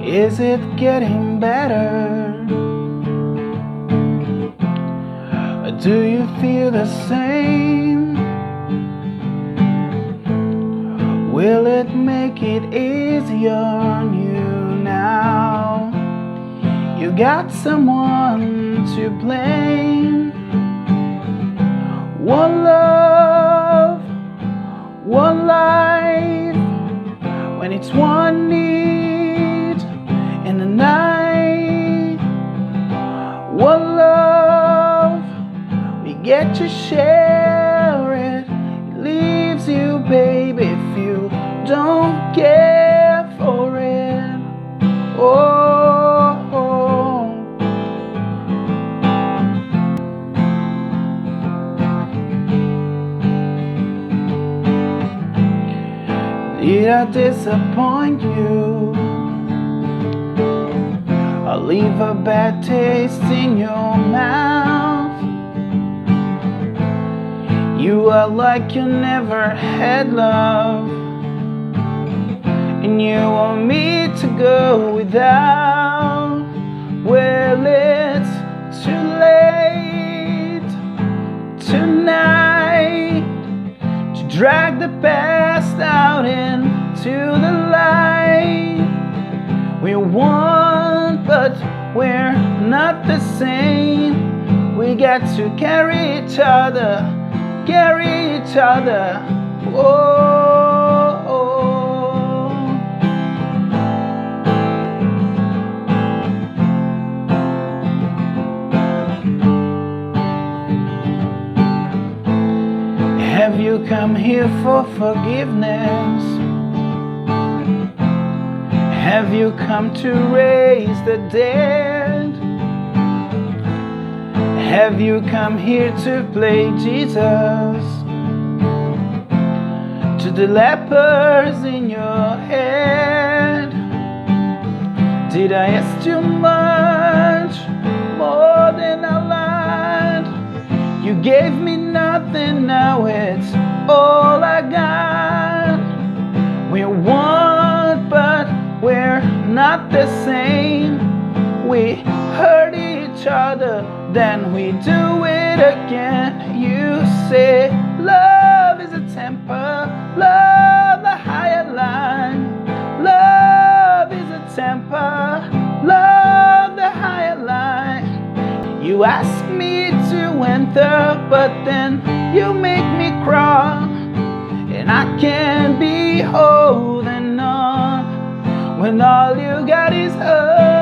Is it getting better? Do you feel the same? Will it make it easier on you now? You got someone to blame. One love, one life. When it's one need in the night, one love, we get to share it. It leaves you, baby, if you don't care for it. Oh, oh. Did I disappoint you? I'll leave a bad taste in your mouth. You are like you never had love, and you want me to go without. Well, it's too late tonight to drag the past out into the light. We're one, but we're not the same. We got to carry each other. Oh, oh. Have you come here for forgiveness? Have you come to raise the dead? Have you come here to play Jesus to the lepers in your head? Did I ask too much, more than I lied? You gave me nothing, now it's all I got. We're one, but we're not the same. We hurt each other, then we do it again. You say love is a temper, love the higher line. Love is a temper, love the higher line. You ask me to enter, but then you make me crawl, and I can't be holding on when all you got is hurt.